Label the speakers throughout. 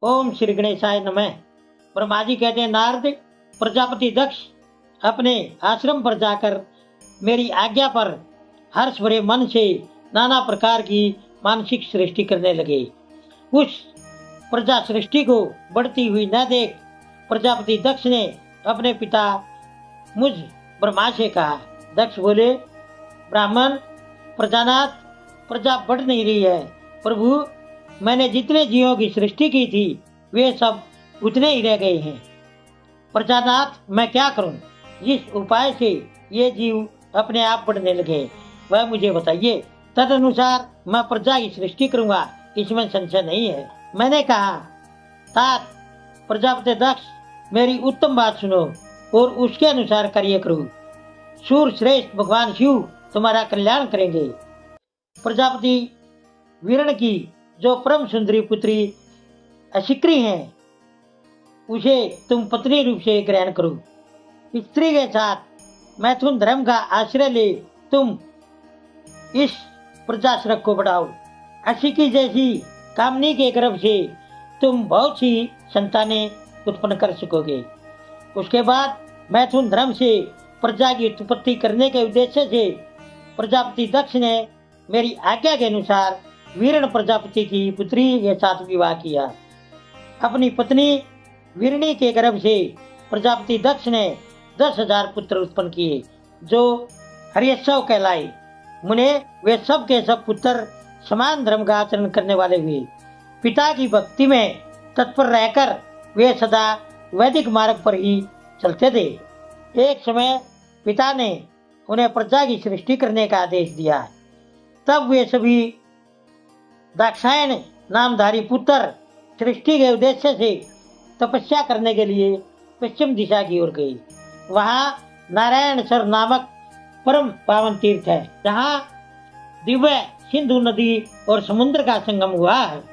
Speaker 1: ओम श्री गणेशाय नमः। ब्रह्मा जी कहते हैं, नारद, प्रजापति दक्ष अपने आश्रम पर जाकर मेरी आज्ञा पर हर्ष भरे मन से नाना प्रकार की मानसिक सृष्टि करने लगे। उस प्रजा सृष्टि को बढ़ती हुई न देख प्रजापति दक्ष ने अपने पिता मुझ ब्रह्मा से कहा। दक्ष बोले, ब्राह्मण, प्रजानाथ, प्रजा बढ़ नहीं रही है। प्रभु, मैंने जितने जीवों की सृष्टि की थी वे सब उतने ही रह गए हैं। प्रजानाथ, मैं क्या करूं? जिस उपाय से ये जीव अपने आप बढ़ने लगे वह मुझे बताइए, तदनुसार मैं प्रजा की सृष्टि करूंगा, इसमें संशय नहीं है। मैंने कहा, तात प्रजापति दक्ष, मेरी उत्तम बात सुनो और उसके अनुसार कार्य करो। सूर श्रेष्ठ भगवान शिव तुम्हारा कल्याण करेंगे। प्रजापति वीरण की जो परम सुंदरी पुत्री अशिक्री है उसे तुम पत्नी रूप से ग्रहण करो। स्त्री के साथ मैथुन धर्म का आश्रय ले तुम इस प्रजाश्रक को बढ़ाओ। अशिकी जैसी कामनी के गर्भ से तुम बहुत सी संतानें उत्पन्न कर सकोगे। उसके बाद मैथुन धर्म से प्रजा की उत्पत्ति करने के उद्देश्य से प्रजापति दक्ष ने मेरी आज्ञा के अनुसार वीरण प्रजापति की पुत्री के साथ विवाह किया। अपनी पत्नी वीरणी के गर्भ से प्रजापति दक्ष ने 10,000 पुत्र उत्पन्न किए जो हर्यश्व कहलाए। मुने वे सब के सब पुत्र समान धर्म का आचरण करने वाले हुए। पिता की भक्ति में तत्पर रहकर वे सदा वैदिक मार्ग पर ही चलते थे। एक समय पिता ने उन्हें प्रजा की सृष्टि करने का आदेश दिया। तब वे सभी दाक्षायण नामधारी पुत्र सृष्टि के उद्देश्य से तपस्या करने के लिए पश्चिम दिशा की ओर गए। वहाँ नारायण सर नामक परम पावन तीर्थ है, जहाँ दिव्य सिंधु नदी और समुद्र का संगम हुआ है।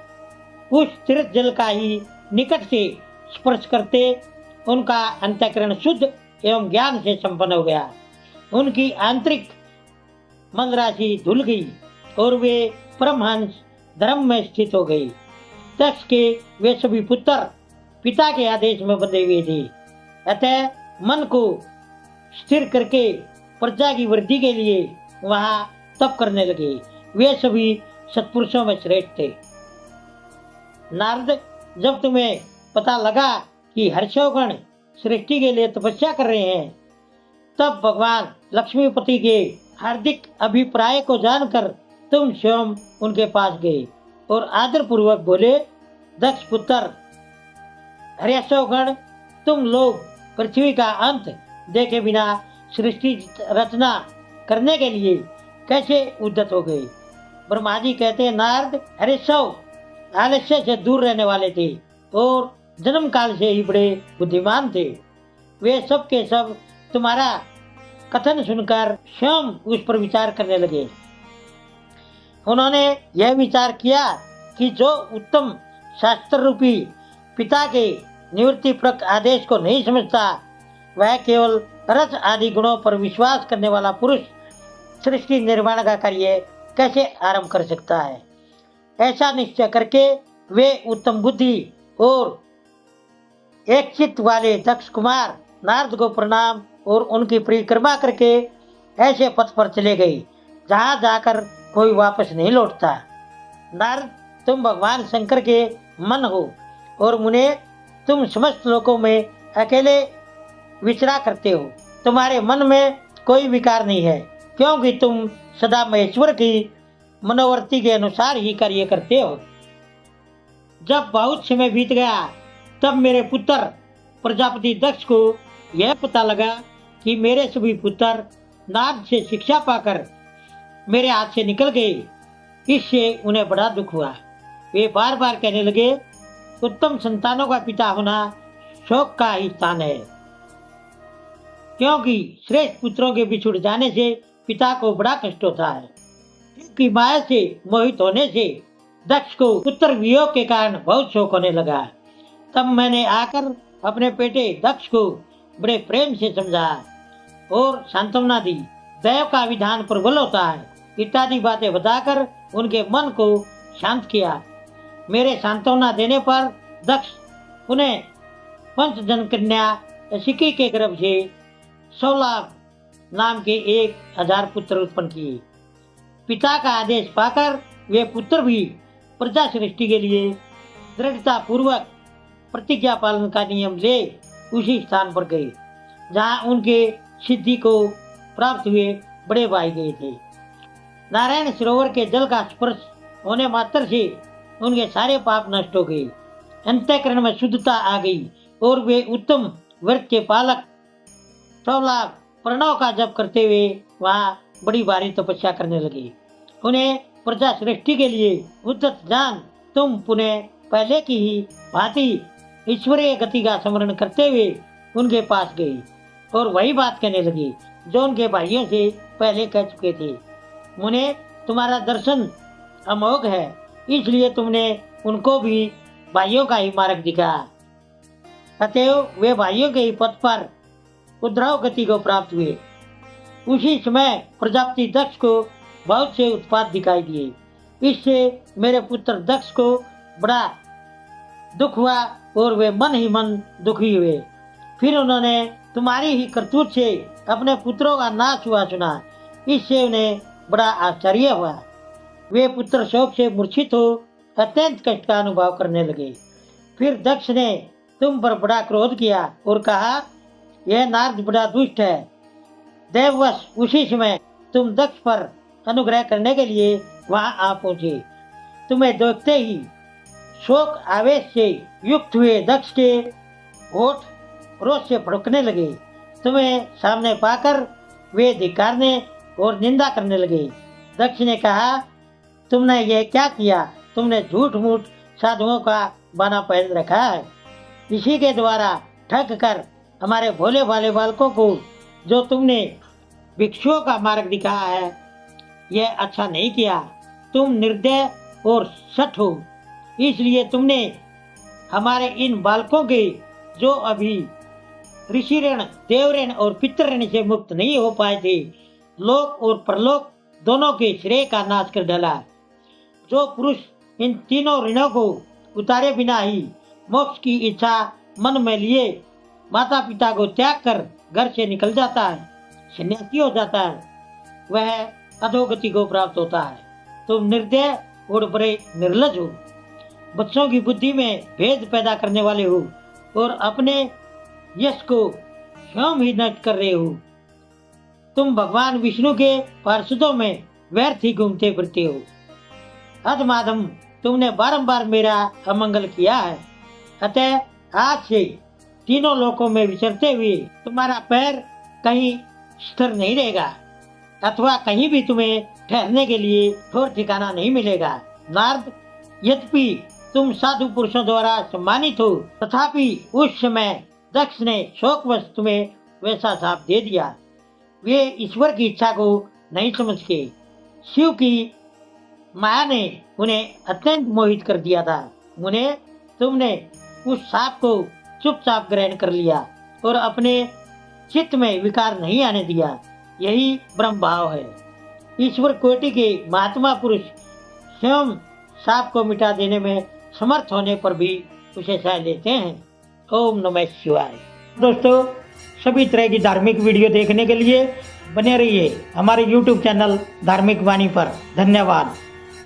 Speaker 1: उस तीर्थ जल का ही निकट से स्पर्श करते उनका अंतःकरण शुद्ध एवं ज्ञान से संपन्न हो गया। उनकी आंतरिक मन राशि धुल गई और वे परमहंस धर्म में स्थित हो गई। दक्ष के वे सभी पुत्र पिता के आदेश में बंधे हुए थे, अतः मन को स्थिर करके प्रजा की वृद्धि के लिए वहां तप करने लगे। वे सभी सत्पुरुषों में श्रेष्ठ थे। नारद, जब तुम्हें पता लगा कि हर्षोगण सृष्टि के लिए तपस्या कर रहे हैं, तब भगवान लक्ष्मीपति के हार्दिक अभिप्राय को जानकर तुम स्वयं उनके पास गए और आदर पूर्वक बोले, दक्ष पुत्र, हर्यश्वगण, तुम लोग पृथ्वी का अंत देखे बिना सृष्टि रचना करने के लिए कैसे उद्यत हो गए? ब्रह्मा जी कहते हैं, नारद, हर्यश्व आलस्य से दूर रहने वाले थे और जन्म काल से ही बड़े बुद्धिमान थे। वे सब के सब तुम्हारा कथन सुनकर स्वयं उस पर विचार करने लगे। उन्होंने यह विचार किया कि जो उत्तम शास्त्र रूपी पिता के निवृत्तिप्रक आदेश को नहीं समझता, वह केवल रस आदि गुणों पर विश्वास करने वाला पुरुष सृष्टि निर्माण का कार्य कैसे आरंभ कर सकता है। ऐसा निश्चय करके वे उत्तम बुद्धि और एक चित्त वाले दक्ष कुमार नारद को प्रणाम और उनकी परिक्रमा करके ऐसे पथ पर चले गए जहाँ जाकर कोई वापस नहीं लौटता। नारद, तुम भगवान शंकर के मन हो और मुने तुम समस्त लोकों में अकेले विचरा करते हो। तुम्हारे मन में कोई विकार नहीं है, क्योंकि तुम सदा महेश्वर की मनोवर्ती के अनुसार ही कार्य करते हो। जब बहुत समय बीत गया, तब मेरे पुत्र प्रजापति दक्ष को यह पता लगा कि मेरे सभी पुत्र नारद से शिक्षा पाकर मेरे हाथ से निकल गए। इससे उन्हें बड़ा दुख हुआ। वे बार बार कहने लगे, उत्तम संतानों का पिता होना शोक का ही स्थान है, क्योंकि श्रेष्ठ पुत्रों के बिछुड़ जाने से पिता को बड़ा कष्ट होता है। क्योंकि माया से मोहित होने से दक्ष को पुत्र वियोग के कारण बहुत शोक होने लगा। तब मैंने आकर अपने बेटे दक्ष को बड़े प्रेम से समझाया और सांत्वना दी। दैव का विधान प्रबल होता है इत्यादि बातें बताकर उनके मन को शांत किया। मेरे सांत्वना देने पर दक्ष उन्हें पंचजन कन्या शिकी के गर्भ से 16 नाम के 1000 पुत्र उत्पन्न किए। पिता का आदेश पाकर वे पुत्र भी प्रजा सृष्टि के लिए दृढ़ता पूर्वक प्रतिज्ञा पालन का नियम ले उसी स्थान पर गए जहां उनके सिद्धि को प्राप्त हुए बड़े भाई गए थे। नारायण सरोवर के जल का स्पर्श होने मात्र से उनके सारे पाप नष्ट हो गए, अंतःकरण में शुद्धता आ गई और वे उत्तम व्रत के पालक 16 प्रणव का जप करते हुए वहां बड़ी भारी तपस्या करने लगे। उन्हें प्रजा सृष्टि के लिए उद्यत जान तुम पुनः पहले की ही भांति ईश्वरीय गति का स्मरण करते हुए उनके पास गई और वही बात कहने लगी जो उनके भाइयों से पहले कह चुके थे। मुने, तुम्हारा दर्शन अमोघ है, इसलिए तुमने उनको भी भाइयों का ही मार्ग दिखाया। अतएव वे भाइयों के ही पथ पर उद्रव गति को प्राप्त हुए। उसी समय प्रजापति दक्ष को बहुत से उत्पात दिखाई दिए। इससे मेरे पुत्र दक्ष को बड़ा दुख हुआ और वे मन ही मन दुखी हुए। फिर उन्होंने तुम्हारी ही करतूत से अपने पुत्रों का नाश हुआ सुना। इससे उन्हें बड़ा आश्चर्य हुआ। वे पुत्र शोक से मूर्छित हो अत्यंत कष्ट का अनुभव करने लगे। फिर दक्ष ने तुम पर बड़ा क्रोध किया और कहा, यह नारद बड़ा दुष्ट है। देववश उसी समय तुम दक्ष पर अनुग्रह करने के लिए वहां आ पहुंचे। तुम्हें देखते ही शोक आवेश से युक्त हुए दक्ष के होठ रोष से भड़कने लगे। तुम्हें सामने पाकर वे धिक्कारने और निंदा करने लगे। दक्ष ने कहा, तुमने यह क्या किया? तुमने झूठ मूठ साधुओं का बना पहन रखा है। इसी के द्वारा ठग कर हमारे भोले भाले बालकों को जो तुमने भिक्षुओं का मार्ग दिखाया है, यह अच्छा नहीं किया। तुम निर्दय और सठ हो, इसलिए तुमने हमारे इन बालकों के जो अभी ऋषि ऋण, देव ऋण और पितृ ऋण से मुक्त नहीं हो पाए थे, लोक और परलोक दोनों के श्रेय का नाश कर डाला। जो पुरुष इन तीनों ऋणों को उतारे बिना ही मोक्ष की इच्छा मन में लिए माता पिता को त्याग कर घर से निकल जाता है, सन्यासी हो जाता है, वह अधोगति को प्राप्त होता है। तुम निर्दय और बड़े निर्लज हो, बच्चों की बुद्धि में भेद पैदा करने वाले हो और अपने यश को स्वयं ही नष्ट कर रहे हो। तुम भगवान विष्णु के पार्षदों में व्यर्थ ही घूमते फिरते हो। अधमाधम, तुमने बारंबार मेरा अमंगल किया है। अतः आज से तीनों लोकों में विचरते हुए तुम्हारा पैर कहीं स्थिर नहीं रहेगा अथवा कहीं भी तुम्हें ठहरने के लिए ठोर ठिकाना नहीं मिलेगा। नारद, यद्यपि तुम साधु पुरुषों द्वारा सम्मानित हो, तथापि उस समय दक्ष ने शोकवश तुम्हें वैसा शाप दे दिया। वे ईश्वर की इच्छा को नहीं समझ के शिव की माया ने उन्हें अत्यंत मोहित कर दिया था। उन्हें तुमने उस शाप को चुपचाप ग्रहण कर लिया और अपने चित्त में विकार नहीं आने दिया। यही ब्रह्म भाव है। ईश्वर कोटि के महात्मा पुरुष स्वयं शाप को मिटा देने में समर्थ होने पर भी उसे सह लेते हैं। ओम नमः शिवाय। दोस्तों, सभी तरह की धार्मिक वीडियो देखने के लिए बने रहिए हमारे YouTube चैनल धार्मिक वाणी पर। धन्यवाद।